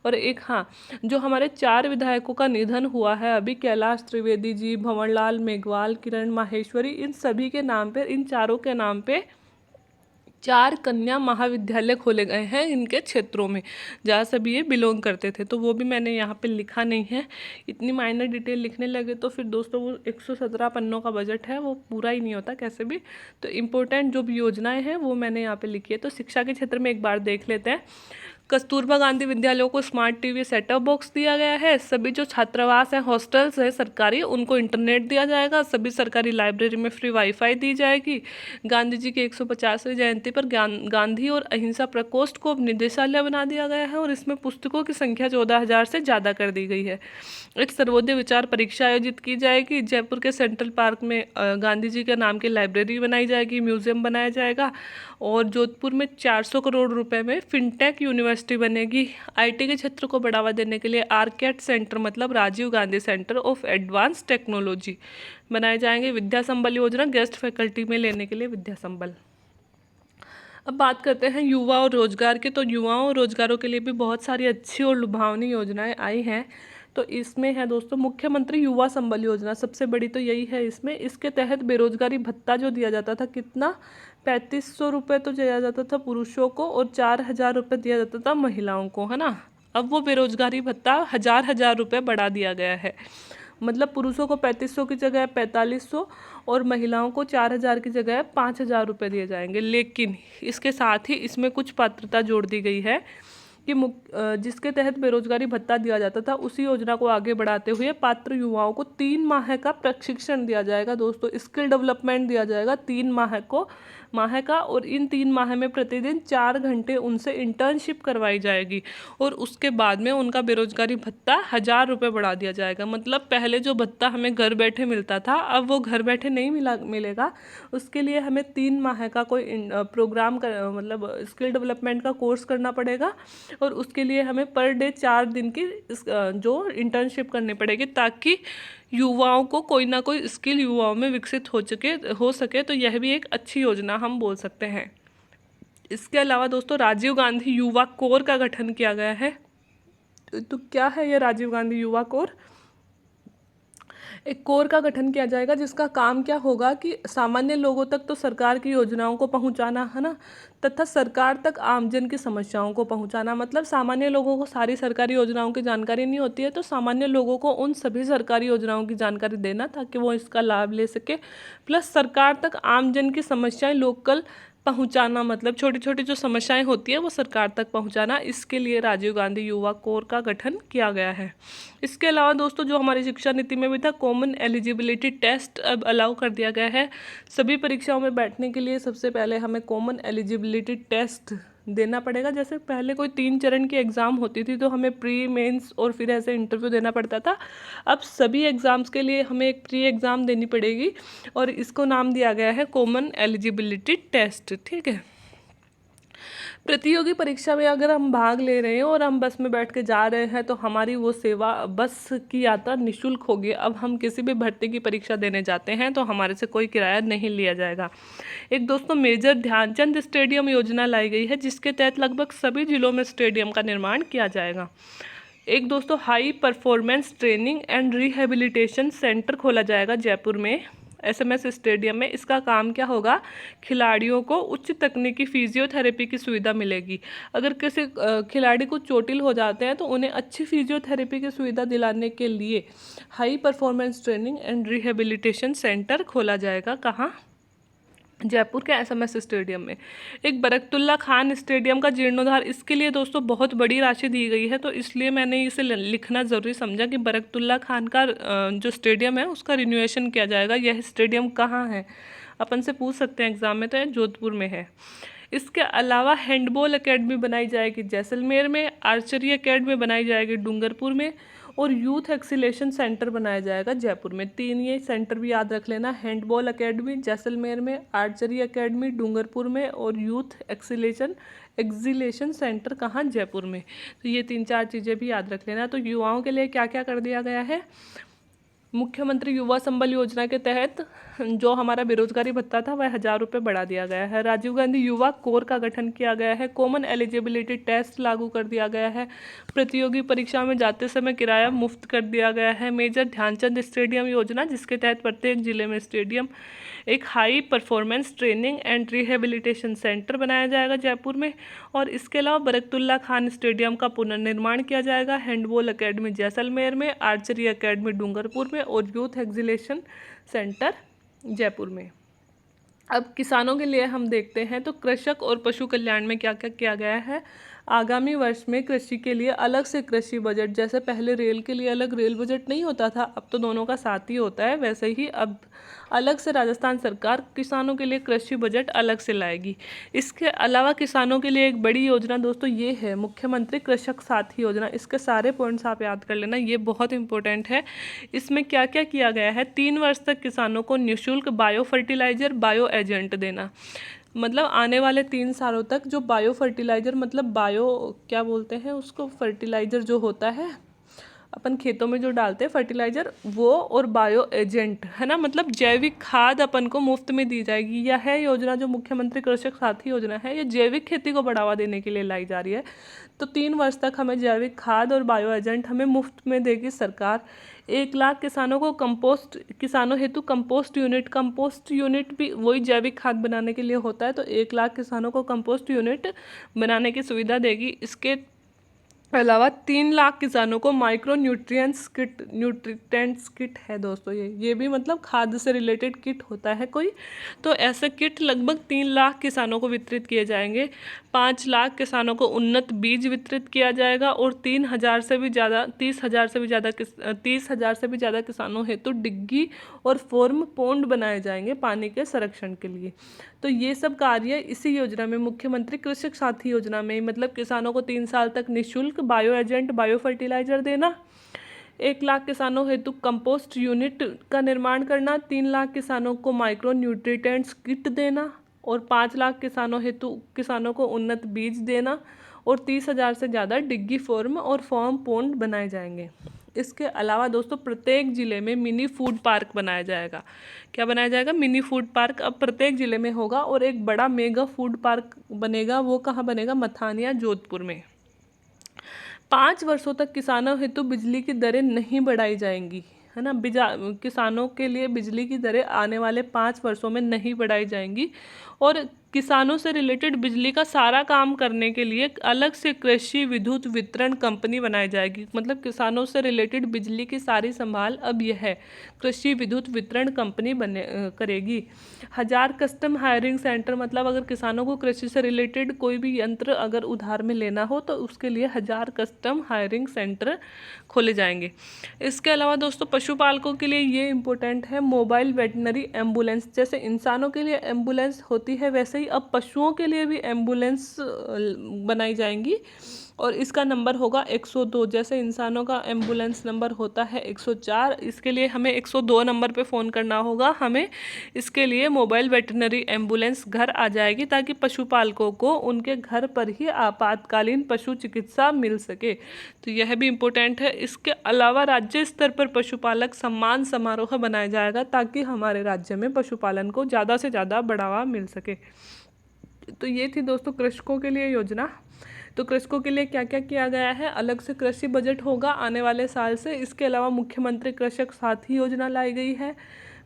और एक, हाँ, जो हमारे 4 विधायकों का निधन हुआ है अभी, कैलाश त्रिवेदी जी, भंवरलाल मेघवाल, किरण माहेश्वरी, इन सभी के नाम पे, इन चारों के नाम पे 4 कन्या महाविद्यालय खोले गए हैं इनके क्षेत्रों में, जहाँ सभी ये बिलोंग करते थे। तो वो भी मैंने यहाँ पे लिखा नहीं है। इतनी माइनर डिटेल लिखने लगे तो फिर दोस्तों वो 117 पन्नों का बजट है, वो पूरा ही नहीं होता कैसे भी। तो इम्पोर्टेंट जो भी योजनाएं हैं वो मैंने यहाँ पे लिखी है। तो शिक्षा के क्षेत्र में एक बार देख लेते हैं। कस्तूरबा गांधी विद्यालयों को स्मार्ट टीवी सेटअप बॉक्स दिया गया है। सभी जो छात्रावास हैं, हॉस्टल्स हैं सरकारी, उनको इंटरनेट दिया जाएगा। सभी सरकारी लाइब्रेरी में फ्री वाईफाई दी जाएगी। गांधी जी की 150वीं जयंती पर गांधी और अहिंसा प्रकोष्ठ को निदेशालय बना दिया गया है और इसमें पुस्तकों की संख्या 14,000 से ज़्यादा कर दी गई है। एक सर्वोदय विचार परीक्षा आयोजित की जाएगी। जयपुर के सेंट्रल पार्क में गांधी जी के नाम की लाइब्रेरी बनाई जाएगी, म्यूजियम बनाया जाएगा। और जोधपुर में 400 करोड़ रुपए में फिनटेक यूनिवर्सिटी बनेगी। IT के क्षेत्र को बढ़ावा देने के लिए आरकेट सेंटर, मतलब Rajiv Gandhi centre of advance technology बनाए जाएंगे। विद्या संबल योजना, गेस्ट फैकल्टी में लेने के लिए विद्या संबल। अब बात करते हैं युवा और रोजगार की। तो युवाओं और रोजगारों के लिए भी बहुत सारी अच्छी और लुभावनी योजनाएं आई हैं। तो इसमें है दोस्तों मुख्यमंत्री युवा संबल योजना, सबसे बड़ी तो यही है इसमें। इसके तहत बेरोजगारी भत्ता जो दिया जाता था, कितना, 3500 रुपये तो दिया जाता था पुरुषों को और 4,000 रुपये दिया जाता था महिलाओं को, है ना। अब वो बेरोजगारी भत्ता हजार रुपये बढ़ा दिया गया है। मतलब पुरुषों को 3500 की जगह 4500 और महिलाओं को 4,000 की जगह 5,000 रुपये दिए जाएंगे। लेकिन इसके साथ ही इसमें कुछ पात्रता जोड़ दी गई है कि जिसके तहत बेरोजगारी भत्ता दिया जाता था, उसी योजना को आगे बढ़ाते हुए पात्र युवाओं को 3 माह का प्रशिक्षण दिया जाएगा दोस्तों। स्किल डेवलपमेंट दिया जाएगा 3 माह का और इन 3 माह में प्रतिदिन 4 घंटे उनसे इंटर्नशिप करवाई जाएगी और उसके बाद में उनका बेरोजगारी भत्ता 1,000 रुपये बढ़ा दिया जाएगा। मतलब पहले जो भत्ता हमें घर बैठे मिलता था, अब वो घर बैठे नहीं मिलेगा। उसके लिए हमें 3 माह का कोई प्रोग्राम मतलब स्किल डेवलपमेंट का कोर्स करना पड़ेगा और उसके लिए हमें पर डे 4 दिन की जो इंटर्नशिप करनी पड़ेगी, ताकि युवाओं को कोई ना कोई स्किल युवाओं में विकसित हो सके। तो यह भी एक अच्छी योजना हम बोल सकते हैं। इसके अलावा दोस्तों राजीव गांधी युवा कोर का गठन किया गया है। तो क्या है ये राजीव गांधी युवा कोर? एक कोर का गठन किया जाएगा जिसका काम क्या होगा कि सामान्य लोगों तक तो सरकार की योजनाओं को पहुंचाना है ना, तथा सरकार तक आमजन की समस्याओं को पहुंचाना। मतलब सामान्य लोगों को सारी सरकारी योजनाओं की जानकारी नहीं होती है, तो सामान्य लोगों को उन सभी सरकारी योजनाओं की जानकारी देना ताकि वो इसका लाभ ले सके। प्लस सरकार तक आमजन की समस्याएं लोकल पहुंचाना, मतलब छोटी छोटी जो समस्याएं होती है वो सरकार तक पहुंचाना। इसके लिए राजीव गांधी युवा कोर का गठन किया गया है। इसके अलावा दोस्तों जो हमारी शिक्षा नीति में भी था, कॉमन एलिजिबिलिटी टेस्ट अब अलाउ कर दिया गया है। सभी परीक्षाओं में बैठने के लिए सबसे पहले हमें कॉमन एलिजिबिलिटी टेस्ट देना पड़ेगा। जैसे पहले कोई 3 चरण की एग्ज़ाम होती थी तो हमें प्री मेंस और फिर ऐसे इंटरव्यू देना पड़ता था। अब सभी एग्ज़ाम्स के लिए हमें एक प्री एग्ज़ाम देनी पड़ेगी और इसको नाम दिया गया है कॉमन एलिजिबिलिटी टेस्ट। ठीक है। प्रतियोगी परीक्षा में अगर हम भाग ले रहे हैं और हम बस में बैठ के जा रहे हैं तो हमारी वो सेवा, बस की यात्रा निःशुल्क होगी। अब हम किसी भी भर्ती की परीक्षा देने जाते हैं तो हमारे से कोई किराया नहीं लिया जाएगा। एक दोस्तों मेजर ध्यानचंद स्टेडियम योजना लाई गई है जिसके तहत लगभग सभी जिलों में स्टेडियम का निर्माण किया जाएगा। एक दोस्तों high performance training and rehabilitation centre खोला जाएगा जयपुर में SMS स्टेडियम में। इसका काम क्या होगा? खिलाड़ियों को उच्च तकनीकी फिजियोथेरेपी की सुविधा मिलेगी। अगर किसी खिलाड़ी को चोटिल हो जाते हैं तो उन्हें अच्छी फिजियोथेरेपी की सुविधा दिलाने के लिए high performance training and rehabilitation centre खोला जाएगा। कहाँ? जयपुर के SMS स्टेडियम में। एक बरकतुल्ला खान स्टेडियम का जीर्णोद्धार, इसके लिए दोस्तों बहुत बड़ी राशि दी गई है, तो इसलिए मैंने इसे लिखना ज़रूरी समझा कि बरकतुल्ला खान का जो स्टेडियम है उसका रिन्यूएशन किया जाएगा। यह स्टेडियम कहाँ है? अपन से पूछ सकते हैं एग्जाम में, तो यह जोधपुर में है। इसके अलावा हैंडबॉल एकेडमी बनाई जाएगी जैसलमेर में, आर्चरी एकेडमी बनाई जाएगी डूंगरपुर में और यूथ एक्सीलेशन सेंटर बनाया जाएगा जयपुर में। 3 ये सेंटर भी याद रख लेना, हैंडबॉल एकेडमी जैसलमेर में, आर्चरी एकेडमी डूंगरपुर में और यूथ एक्सीलेशन सेंटर कहाँ? जयपुर में। तो ये 3-4 चीज़ें भी याद रख लेना। तो युवाओं के लिए क्या क्या कर दिया गया है? मुख्यमंत्री युवा संबल योजना के तहत जो हमारा बेरोजगारी भत्ता था वह 1000 रुपये बढ़ा दिया गया है। राजीव गांधी युवा कोर का गठन किया गया है। कॉमन एलिजिबिलिटी टेस्ट लागू कर दिया गया है। प्रतियोगी परीक्षा में जाते समय किराया मुफ्त कर दिया गया है। मेजर ध्यानचंद स्टेडियम योजना जिसके तहत प्रत्येक जिले में स्टेडियम, एक high performance training and rehabilitation centre बनाया जाएगा जयपुर में और इसके अलावा बरकतुल्ला खान स्टेडियम का पुनर्निर्माण किया जाएगा। हैंडबॉल एकेडमी जैसलमेर में, आर्चरी एकेडमी डूंगरपुर में और यूथ एक्सीलेशन सेंटर जयपुर में। अब किसानों के लिए हम देखते हैं तो कृषक और पशु कल्याण में क्या क्या किया गया है। आगामी वर्ष में कृषि के लिए अलग से कृषि बजट, जैसे पहले रेल के लिए अलग रेल बजट नहीं होता था, अब तो दोनों का साथ ही होता है, वैसे ही अब अलग से राजस्थान सरकार किसानों के लिए कृषि बजट अलग से लाएगी। इसके अलावा किसानों के लिए एक बड़ी योजना दोस्तों ये है मुख्यमंत्री कृषक साथी योजना। इसके सारे पॉइंट्स आप याद कर लेना, ये बहुत इंपॉर्टेंट है। इसमें क्या क्या किया गया है? 3 वर्ष तक किसानों को निःशुल्क बायो फर्टिलाइजर, बायो एजेंट देना। मतलब आने वाले 3 सालों तक जो बायो फर्टिलाइजर, मतलब बायो क्या बोलते हैं उसको, फर्टिलाइजर जो होता है अपन खेतों में जो डालते हैं फर्टिलाइजर, वो और बायो एजेंट है ना, मतलब जैविक खाद अपन को मुफ्त में दी जाएगी। यह है योजना जो मुख्यमंत्री कृषक साथी योजना है, ये जैविक खेती को बढ़ावा देने के लिए लाई जा रही है। तो 3 वर्ष तक हमें जैविक खाद और बायो एजेंट हमें मुफ्त में देगी सरकार। 1 लाख किसानों को किसानों हेतु कंपोस्ट यूनिट भी वही जैविक खाद बनाने के लिए होता है, तो 1 लाख किसानों को कंपोस्ट यूनिट बनाने की सुविधा देगी। इसके अलावा 3 लाख किसानों को माइक्रो न्यूट्रिएंट्स किट है दोस्तों, ये भी मतलब खाद से रिलेटेड किट होता है कोई, तो ऐसे किट लगभग 3 लाख किसानों को वितरित किए जाएंगे। 5 लाख किसानों को उन्नत बीज वितरित किया जाएगा और 30,000 से भी ज़्यादा किसानों हेतु डिग्गी और फॉर्म पोंड बनाए जाएंगे पानी के संरक्षण के लिए। तो ये सब कार्य इसी योजना में, मुख्यमंत्री कृषक साथी योजना में, मतलब किसानों को 3 साल तक निःशुल्क बायो एजेंट, बायो फर्टिलाइजर देना, 1 लाख किसानों हेतु कंपोस्ट यूनिट का निर्माण करना, 3 लाख किसानों को माइक्रो न्यूट्रिएंट्स किट देना और 5 लाख किसानों को उन्नत बीज देना और 30,000 से ज़्यादा डिग्गी फॉर्म और फॉर्म पोंड बनाए जाएंगे। इसके अलावा दोस्तों प्रत्येक ज़िले में मिनी फूड पार्क बनाया जाएगा। क्या बनाया जाएगा? मिनी फूड पार्क अब प्रत्येक ज़िले में होगा। और एक बड़ा मेगा फूड पार्क बनेगा, वो कहाँ बनेगा? मथानिया जोधपुर में। 5 वर्षों तक किसानों हेतु बिजली की दरें नहीं बढ़ाई जाएंगी, है ना। किसानों के लिए बिजली की दरें आने वाले 5 वर्षों में नहीं बढ़ाई जाएंगी। और किसानों से रिलेटेड बिजली का सारा काम करने के लिए अलग से कृषि विद्युत वितरण कंपनी बनाई जाएगी। मतलब किसानों से रिलेटेड बिजली की सारी संभाल अब यह है कृषि विद्युत वितरण कंपनी करेगी। 1000 कस्टम हायरिंग सेंटर, मतलब अगर किसानों को कृषि से रिलेटेड कोई भी यंत्र अगर उधार में लेना हो तो उसके लिए 1000 कस्टम हायरिंग सेंटर खोले जाएंगे। इसके अलावा दोस्तों पशुपालकों के लिए ये इम्पोर्टेंट है, मोबाइल वेटनरी एम्बुलेंस। जैसे इंसानों के लिए एम्बुलेंस होती है वैसे ही अब पशुओं के लिए भी एम्बुलेंस बनाई जाएंगी। और इसका नंबर होगा 102। जैसे इंसानों का एम्बुलेंस नंबर होता है 104, इसके लिए हमें 102 नंबर पे फ़ोन करना होगा। हमें इसके लिए मोबाइल वेटनरी एम्बुलेंस घर आ जाएगी ताकि पशुपालकों को उनके घर पर ही आपातकालीन पशु चिकित्सा मिल सके। तो यह भी इम्पोर्टेंट है। इसके अलावा राज्य स्तर पर पशुपालक सम्मान समारोह बनाया जाएगा ताकि हमारे राज्य में पशुपालन को ज़्यादा से ज़्यादा बढ़ावा मिल सके। तो ये थी दोस्तों कृषकों के लिए योजना। तो कृषकों के लिए क्या क्या किया गया है? अलग से कृषि बजट होगा आने वाले साल से। इसके अलावा मुख्यमंत्री कृषक साथी योजना लाई गई है।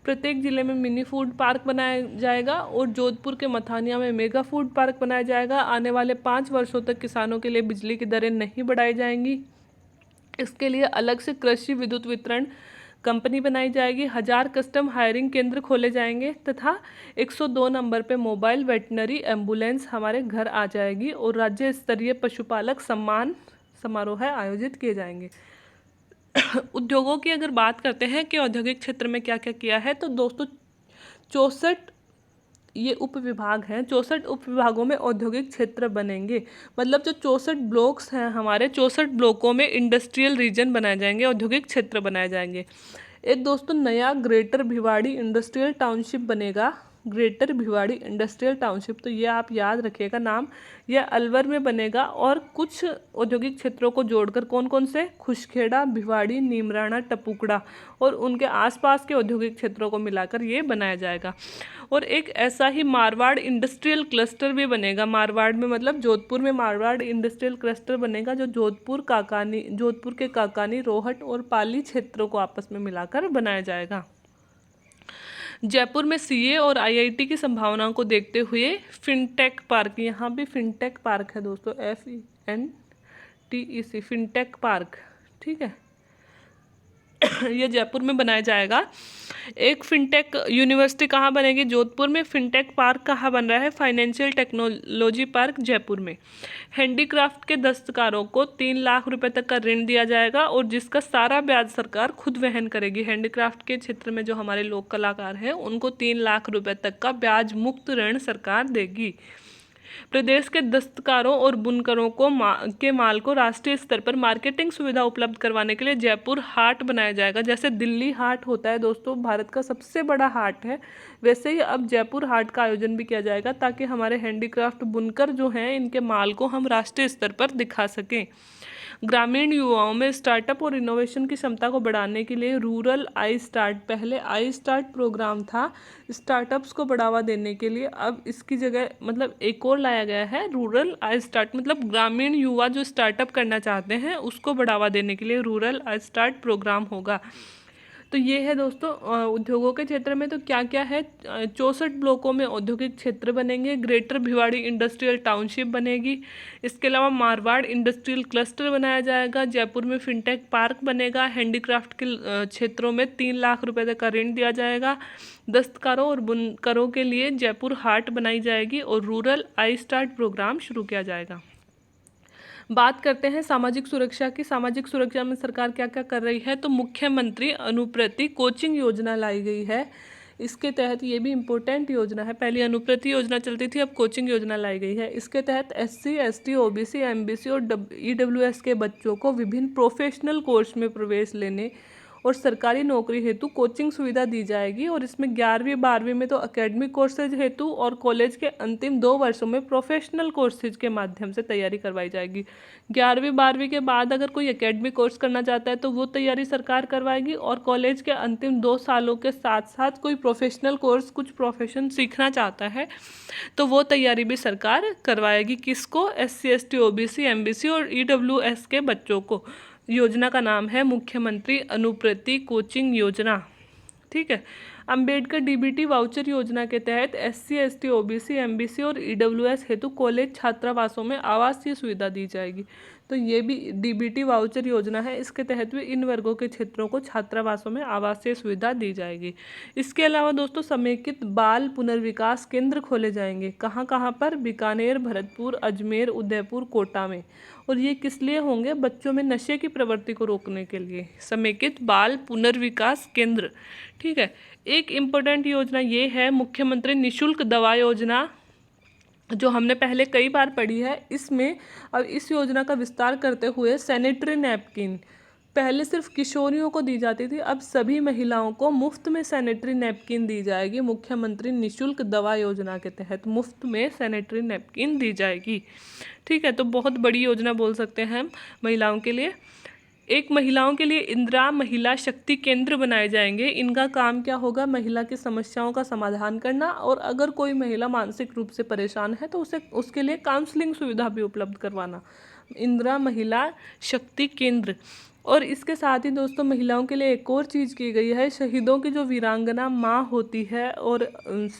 प्रत्येक जिले में मिनी फूड पार्क बनाया जाएगा और जोधपुर के मथानिया में मेगा फूड पार्क बनाया जाएगा। आने वाले 5 वर्षों तक किसानों के लिए बिजली की दरें नहीं बढ़ाई जाएंगी। इसके लिए अलग से कृषि विद्युत वितरण कंपनी बनाई जाएगी। 1000 कस्टम हायरिंग केंद्र खोले जाएंगे तथा 102 नंबर पे मोबाइल वेटनरी एम्बुलेंस हमारे घर आ जाएगी। और राज्य स्तरीय पशुपालक सम्मान समारोह आयोजित किए जाएंगे। उद्योगों की अगर बात करते हैं कि औद्योगिक क्षेत्र में क्या क्या किया है, तो दोस्तों 64 ये उप विभाग हैं। 64 उप विभागों में औद्योगिक क्षेत्र बनेंगे। मतलब जो 64 ब्लॉक्स हैं हमारे, 64 ब्लॉकों में इंडस्ट्रियल रीजन बनाए जाएंगे, औद्योगिक क्षेत्र बनाए जाएंगे। एक दोस्तों नया ग्रेटर भिवाड़ी इंडस्ट्रियल टाउनशिप बनेगा। ग्रेटर भिवाड़ी इंडस्ट्रियल टाउनशिप, तो ये आप याद रखिएगा नाम। यह अलवर में बनेगा और कुछ औद्योगिक क्षेत्रों को जोड़कर, कौन कौन से? खुशखेड़ा, भिवाड़ी, नीमराणा, टपुकड़ा और उनके आसपास के औद्योगिक क्षेत्रों को मिलाकर ये बनाया जाएगा। और एक ऐसा ही मारवाड़ इंडस्ट्रियल क्लस्टर भी बनेगा। मारवाड़ में मतलब जोधपुर में मारवाड़ इंडस्ट्रियल क्लस्टर बनेगा जो जोधपुर के काकानी, रोहट और पाली क्षेत्रों को आपस में मिलाकर बनाया जाएगा। जयपुर में सीए और आईआईटी की संभावनाओं को देखते हुए फिनटेक पार्क, यहाँ भी फिनटेक पार्क है दोस्तों, FENTEC फिनटेक पार्क, ठीक है। ये जयपुर में बनाया जाएगा। एक फिनटेक यूनिवर्सिटी कहाँ बनेगी? जोधपुर में। फिनटेक पार्क कहाँ बन रहा है? फाइनेंशियल टेक्नोलॉजी पार्क जयपुर में। हैंडीक्राफ्ट के दस्तकारों को 3 लाख रुपए तक का ऋण दिया जाएगा और जिसका सारा ब्याज सरकार खुद वहन करेगी। हैंडीक्राफ्ट के क्षेत्र में जो हमारे लोक कलाकार हैं उनको 3 लाख रुपए तक का ब्याज मुक्त ऋण सरकार देगी। प्रदेश के दस्तकारों और बुनकरों के माल को राष्ट्रीय स्तर पर मार्केटिंग सुविधा उपलब्ध करवाने के लिए जयपुर हाट बनाया जाएगा। जैसे दिल्ली हाट होता है दोस्तों, भारत का सबसे बड़ा हाट है, वैसे ही अब जयपुर हाट का आयोजन भी किया जाएगा ताकि हमारे हैंडीक्राफ्ट बुनकर जो हैं इनके माल को हम राष्ट्रीय स्तर पर दिखा सकें। ग्रामीण युवाओं में स्टार्टअप और इनोवेशन की क्षमता को बढ़ाने के लिए रूरल आई स्टार्ट, पहले आई स्टार्ट प्रोग्राम था स्टार्टअप्स को बढ़ावा देने के लिए, अब इसकी जगह मतलब एक और लाया गया है रूरल आई स्टार्ट। मतलब ग्रामीण युवा जो स्टार्टअप करना चाहते हैं उसको बढ़ावा देने के लिए रूरल आई स्टार्ट प्रोग्राम होगा। तो ये है दोस्तों उद्योगों के क्षेत्र में तो क्या क्या है। 64 ब्लॉकों में औद्योगिक क्षेत्र बनेंगे। ग्रेटर भिवाड़ी इंडस्ट्रियल टाउनशिप बनेगी। इसके अलावा मारवाड़ इंडस्ट्रियल क्लस्टर बनाया जाएगा। जयपुर में फिनटेक पार्क बनेगा। हैंडीक्राफ्ट के क्षेत्रों में 3 लाख रुपए तक का ऋण दिया जाएगा। दस्तकारों और बुनकरों के लिए जयपुर हाट बनाई जाएगी और रूरल आई स्टार्ट प्रोग्राम शुरू किया जाएगा। बात करते हैं सामाजिक सुरक्षा की। सामाजिक सुरक्षा में सरकार क्या क्या कर रही है, तो मुख्यमंत्री अनुप्रति कोचिंग योजना लाई गई है। इसके तहत ये भी इम्पोर्टेंट योजना है। पहले अनुप्रति योजना चलती थी, अब कोचिंग योजना लाई गई है। इसके तहत SC, ST, OBC, MBC और EWS के बच्चों को विभिन्न प्रोफेशनल कोर्स में प्रवेश लेने और सरकारी नौकरी हेतु कोचिंग सुविधा दी जाएगी। और इसमें 11वीं 12वीं में तो एकेडमिक कोर्सेज हेतु और कॉलेज के अंतिम 2 वर्षों में प्रोफेशनल कोर्सेज के माध्यम से तैयारी करवाई जाएगी। 11वीं 12वीं के बाद अगर कोई एकेडमिक कोर्स करना चाहता है तो वो तैयारी सरकार करवाएगी, और कॉलेज के अंतिम 2 सालों के साथ साथ कोई प्रोफेशनल कोर्स, कुछ प्रोफेशन सीखना चाहता है तो वो तैयारी भी सरकार करवाएगी। किसको? SC ST OBC MBC और EWS के बच्चों को। योजना का नाम है मुख्यमंत्री अनुप्रति कोचिंग योजना। ठीक है। अंबेडकर DBT वाउचर योजना के तहत SC ST OBC MBC और EWS हेतु कॉलेज छात्रावासों में आवासीय सुविधा दी जाएगी। तो ये भी DBT वाउचर योजना है, इसके तहत भी इन वर्गों के क्षेत्रों को छात्रावासों में आवासीय सुविधा दी जाएगी। इसके अलावा दोस्तों समेकित बाल पुनर्विकास केंद्र खोले जाएंगे। कहाँ कहाँ पर? बीकानेर, भरतपुर, अजमेर, उदयपुर, कोटा में। और ये किस लिए होंगे? बच्चों में नशे की प्रवृत्ति को रोकने के लिए। समेकित बाल पुनर्विकास केंद्र। ठीक है। एक इम्पोर्टेंट योजना ये है मुख्यमंत्री निःशुल्क दवा योजना, जो हमने पहले कई बार पढ़ी है। इसमें अब इस योजना का विस्तार करते हुए सैनिटरी नैपकिन पहले सिर्फ किशोरियों को दी जाती थी, अब सभी महिलाओं को मुफ्त में सैनिटरी नैपकिन दी जाएगी। मुख्यमंत्री निःशुल्क दवा योजना के तहत मुफ्त में सैनिटरी नैपकिन दी जाएगी। ठीक है। तो बहुत बड़ी योजना बोल सकते हैं हम महिलाओं के लिए। एक महिलाओं के लिए इंदिरा महिला शक्ति केंद्र बनाए जाएंगे। इनका काम क्या होगा? महिला की समस्याओं का समाधान करना, और अगर कोई महिला मानसिक रूप से परेशान है तो उसके लिए काउंसलिंग सुविधा भी उपलब्ध करवाना। इंदिरा महिला शक्ति केंद्र। और इसके साथ ही दोस्तों महिलाओं के लिए एक और चीज़ की गई है। शहीदों की जो वीरांगना माँ होती है और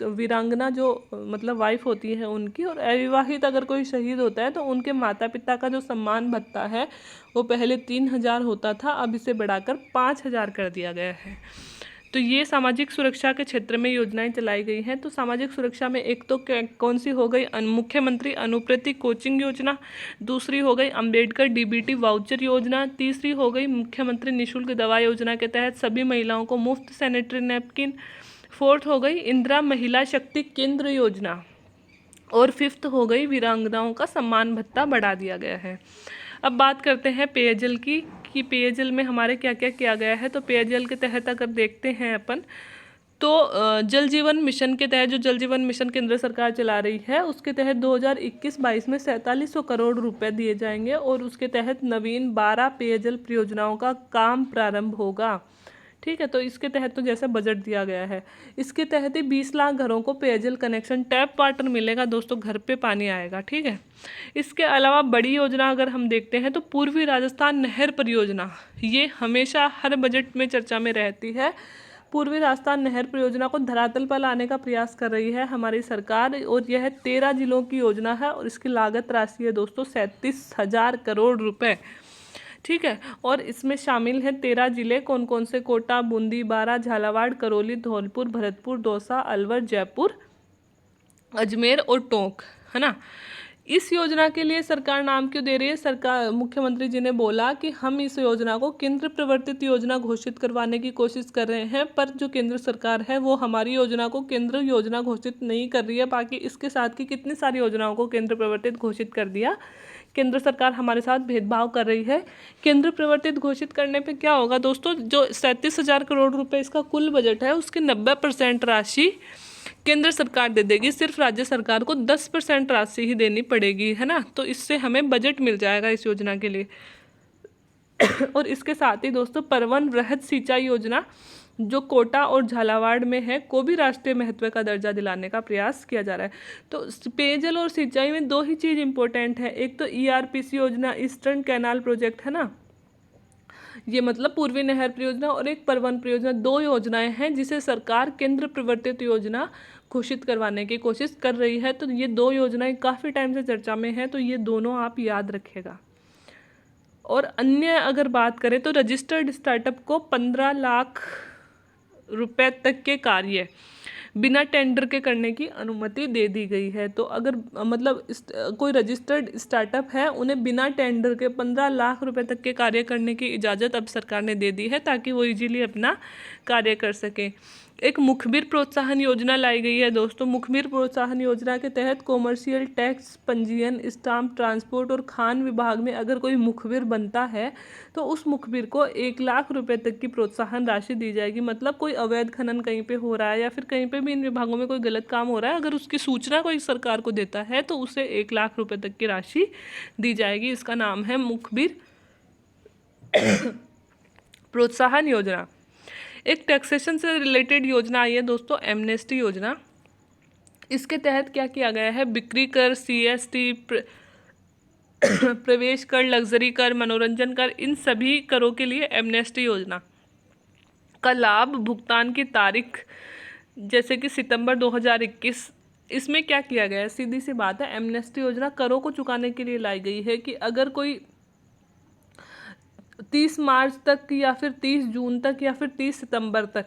वीरांगना जो मतलब वाइफ होती है उनकी, और अविवाहित अगर कोई शहीद होता है तो उनके माता पिता का जो सम्मान भत्ता है वो पहले 3000 होता था, अब इसे बढ़ाकर 5000 कर दिया गया है। तो ये सामाजिक सुरक्षा के क्षेत्र में योजनाएं चलाई गई हैं। तो सामाजिक सुरक्षा में एक तो कौन सी हो गई? मुख्यमंत्री अनुप्रति कोचिंग योजना। दूसरी हो गई अंबेडकर DBT वाउचर योजना। तीसरी हो गई मुख्यमंत्री निःशुल्क दवा योजना के तहत सभी महिलाओं को मुफ्त सैनिटरी नैपकिन। फोर्थ हो गई इंदिरा महिला शक्ति केंद्र योजना। और फिफ्थ हो गई वीरांगनाओं का सम्मान भत्ता बढ़ा दिया गया है। अब बात करते हैं पेयजल की, कि पेयजल में हमारे क्या क्या किया गया है। तो पेयजल के तहत अगर देखते हैं अपन तो जल जीवन मिशन के तहत, जो जल जीवन मिशन केंद्र सरकार चला रही है, उसके तहत 2021-22 में 4700 करोड़ रुपए दिए जाएंगे, और उसके तहत नवीन 12 पेयजल परियोजनाओं का काम प्रारंभ होगा। ठीक है। तो इसके तहत तो जैसे बजट दिया गया है, इसके तहत ही 20 लाख घरों को पेयजल कनेक्शन, टैप वाटर मिलेगा दोस्तों, घर पे पानी आएगा। ठीक है। इसके अलावा बड़ी योजना अगर हम देखते हैं तो पूर्वी राजस्थान नहर परियोजना, ये हमेशा हर बजट में चर्चा में रहती है। पूर्वी राजस्थान नहर परियोजना को धरातल पर लाने का प्रयास कर रही है हमारी सरकार, और यह 13 जिलों की योजना है, और इसकी लागत राशि है दोस्तों 37,000 करोड़ रुपए। ठीक है। और इसमें शामिल हैं 13 जिले। कौन कौन से? कोटा, बूंदी, बारां, झालावाड़, करौली, धौलपुर, भरतपुर, दौसा, अलवर, जयपुर, अजमेर और टोंक, है ना। इस योजना के लिए सरकार नाम क्यों दे रही है? सरकार, मुख्यमंत्री जी ने बोला कि हम इस योजना को केंद्र प्रवर्तित योजना घोषित करवाने की कोशिश कर रहे हैं, पर जो केंद्र सरकार है वो हमारी योजना को केंद्र योजना घोषित नहीं कर रही है। बाकी इसके साथ की कितनी सारी योजनाओं को केंद्र प्रवर्तित घोषित कर दिया। केंद्र सरकार हमारे साथ भेदभाव कर रही है। केंद्र प्रवर्तित घोषित करने पे क्या होगा दोस्तों? जो 37,000 करोड़ रुपए इसका कुल बजट है, उसके 90% राशि केंद्र सरकार दे देगी, सिर्फ राज्य सरकार को 10% राशि ही देनी पड़ेगी, है ना। तो इससे हमें बजट मिल जाएगा इस योजना के लिए। और इसके साथ ही दोस्तों परवन वृहद सिंचाई योजना, जो कोटा और झालावाड़ में है, को भी राष्ट्रीय महत्व का दर्जा दिलाने का प्रयास किया जा रहा है। तो पेयजल और सिंचाई में 2 ही चीज़ इंपॉर्टेंट है। एक तो ERPC योजना, ईस्टर्न कैनाल प्रोजेक्ट, है ना, ये मतलब पूर्वी नहर परियोजना, और एक परवन परियोजना। 2 योजनाएं हैं जिसे सरकार केंद्र प्रवर्तित योजना घोषित करवाने की कोशिश कर रही है। तो ये 2 योजनाएं काफ़ी टाइम से चर्चा में हैं, तो ये दोनों आप याद रखिएगा। और अन्य अगर बात करें तो रजिस्टर्ड स्टार्टअप को 15 लाख रुपए तक के कार्य बिना टेंडर के करने की अनुमति दे दी गई है। तो अगर मतलब कोई रजिस्टर्ड स्टार्टअप है, उन्हें बिना टेंडर के 15 लाख रुपए तक के कार्य करने की इजाज़त अब सरकार ने दे दी है, ताकि वो इजीली अपना कार्य कर सकें। एक मुखबिर प्रोत्साहन योजना लाई गई है दोस्तों। मुखबिर प्रोत्साहन योजना के तहत कॉमर्शियल टैक्स, पंजीयन, स्टाम्प, ट्रांसपोर्ट और खान विभाग में अगर कोई मुखबिर बनता है तो उस मुखबिर को 1 लाख रुपए तक की प्रोत्साहन राशि दी जाएगी। मतलब कोई अवैध खनन कहीं पे हो रहा है या फिर कहीं पे भी इन विभागों में कोई गलत काम हो रहा है, अगर उसकी सूचना कोई सरकार को देता है तो उसे 1 लाख रुपए तक की राशि दी जाएगी। इसका नाम है मुखबिर प्रोत्साहन योजना। एक टैक्सेशन से रिलेटेड योजना आई है दोस्तों, एमनेस्टी योजना। इसके तहत क्या किया गया है, बिक्री कर, सीएसटी, प्रवेश कर, लग्जरी कर, मनोरंजन कर, इन सभी करों के लिए एमनेस्टी योजना का लाभ भुगतान की तारीख जैसे कि सितंबर 2021। इसमें क्या किया गया है, सीधी सी बात है, एमनेस्टी योजना करों को चुकाने के लिए लाई गई है कि अगर कोई 30 मार्च तक या फिर 30 जून तक या फिर 30 सितंबर तक,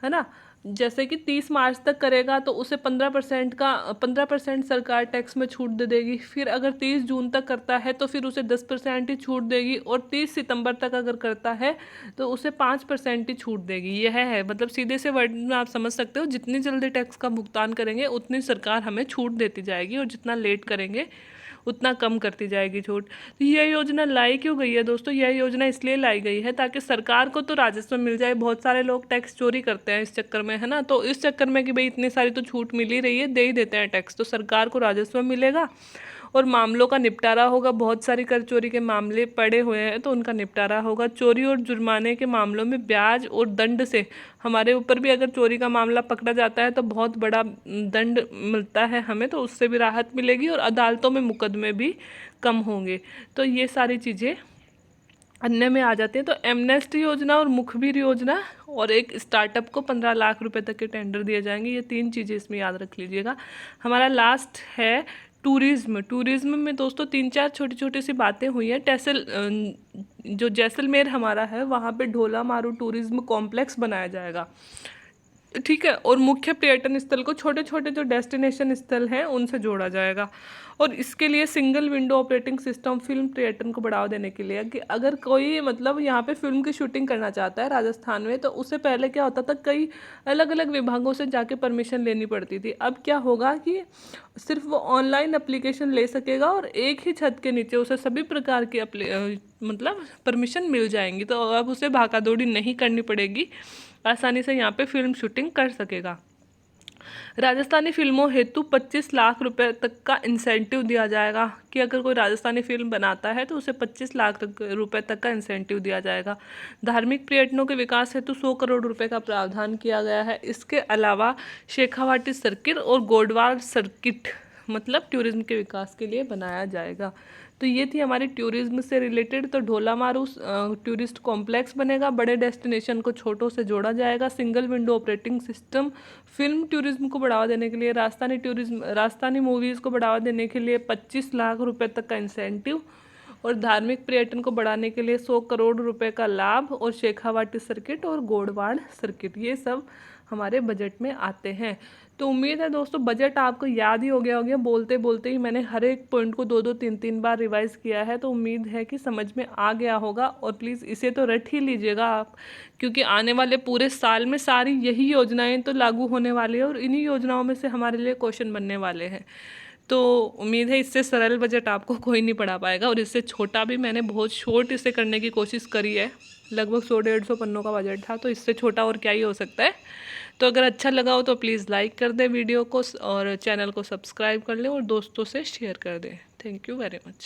है ना, जैसे कि 30 मार्च तक करेगा तो उसे 15% सरकार टैक्स में छूट दे देगी। फिर अगर 30 जून तक करता है तो फिर उसे 10% ही छूट देगी, और 30 सितंबर तक अगर करता है तो उसे 5% ही छूट देगी। यह है, मतलब सीधे से वर्ड में आप समझ सकते हो, जितनी जल्दी टैक्स का भुगतान करेंगे उतनी सरकार हमें छूट देती जाएगी, और जितना लेट करेंगे उतना कम करती जाएगी छूट। तो यह योजना लाई क्यों गई है दोस्तों, यह योजना इसलिए लाई गई है ताकि सरकार को तो राजस्व मिल जाए। बहुत सारे लोग टैक्स चोरी करते हैं इस चक्कर में, है ना, तो इस चक्कर में कि भाई इतनी सारी तो छूट मिल ही रही है, दे ही देते हैं टैक्स, तो सरकार को राजस्व मिलेगा और मामलों का निपटारा होगा। बहुत सारी कर चोरी के मामले पड़े हुए हैं तो उनका निपटारा होगा। चोरी और जुर्माने के मामलों में ब्याज और दंड से, हमारे ऊपर भी अगर चोरी का मामला पकड़ा जाता है तो बहुत बड़ा दंड मिलता है हमें, तो उससे भी राहत मिलेगी, और अदालतों में मुकदमे भी कम होंगे। तो ये सारी चीज़ें अन्य में आ जाते हैं। तो एमनेस्टी योजना और मुखबिर योजना और एक स्टार्टअप को 15 लाख रुपए तक के टेंडर दिए जाएंगे। ये 3 चीज़ें इसमें याद रख लीजिएगा। हमारा लास्ट है टूरिज्म। टूरिज्म में दोस्तों 3-4 छोटी छोटी सी बातें हुई हैं। जो जैसलमेर हमारा है वहाँ पे ढोला मारू टूरिज्म कॉम्प्लेक्स बनाया जाएगा, ठीक है, और मुख्य पर्यटन स्थल को छोटे छोटे जो डेस्टिनेशन स्थल हैं उनसे जोड़ा जाएगा। और इसके लिए single window operating system, film पर्यटन को बढ़ावा देने के लिए, कि अगर कोई मतलब यहाँ पे फिल्म की शूटिंग करना चाहता है राजस्थान में, तो उससे पहले क्या होता था, कई अलग अलग विभागों से जाके परमिशन लेनी पड़ती थी। अब क्या होगा कि सिर्फ वो ऑनलाइन एप्लीकेशन ले सकेगा और एक ही छत के नीचे उसे सभी प्रकार की मतलब परमिशन मिल जाएंगी। तो अब उसे भागा दौड़ी नहीं करनी पड़ेगी, आसानी से यहाँ पे फिल्म शूटिंग कर सकेगा। राजस्थानी फिल्मों हेतु 25 लाख रुपए तक का इंसेंटिव दिया जाएगा, कि अगर कोई राजस्थानी फिल्म बनाता है तो उसे 25 लाख रुपए तक का इंसेंटिव दिया जाएगा। धार्मिक पर्यटनों के विकास हेतु 100 करोड़ रुपए का प्रावधान किया गया है। इसके अलावा शेखावाटी सर्किट और गोडवाल सर्किट मतलब टूरिज्म के विकास के लिए बनाया जाएगा। तो ये थी हमारी टूरिज्म से रिलेटेड। तो ढोला मारू टूरिस्ट कॉम्प्लेक्स बनेगा, बड़े डेस्टिनेशन को छोटों से जोड़ा जाएगा, single window operating system, film tourism को बढ़ावा देने के लिए, राजस्थानी मूवीज़ को बढ़ावा देने के लिए 25 लाख रुपए तक का इंसेंटिव, और धार्मिक पर्यटन को बढ़ाने के लिए 100 करोड़ रुपए का लाभ, और शेखावाटी सर्किट और गोडवाड़ सर्किट, ये सब हमारे बजट में आते हैं। तो उम्मीद है दोस्तों बजट आपको याद ही हो गया होगा। बोलते बोलते ही मैंने हर एक पॉइंट को 2-3 बार रिवाइज़ किया है, तो उम्मीद है कि समझ में आ गया होगा। और प्लीज़ इसे तो रट ही लीजिएगा आप, क्योंकि आने वाले पूरे साल में सारी यही योजनाएं तो लागू होने वाली है, और इन्हीं योजनाओं में से हमारे लिए क्वेश्चन बनने वाले हैं। तो उम्मीद है इससे सरल बजट आपको कोई नहीं पढ़ा पाएगा, और इससे छोटा भी मैंने बहुत शॉर्ट इसे करने की कोशिश करी है। लगभग 100-150 पन्नों का बजट था, तो इससे छोटा और क्या ही हो सकता है। तो अगर अच्छा लगा हो तो प्लीज़ लाइक कर दें वीडियो को, और चैनल को सब्सक्राइब कर लें और दोस्तों से शेयर कर दें। Thank you very much.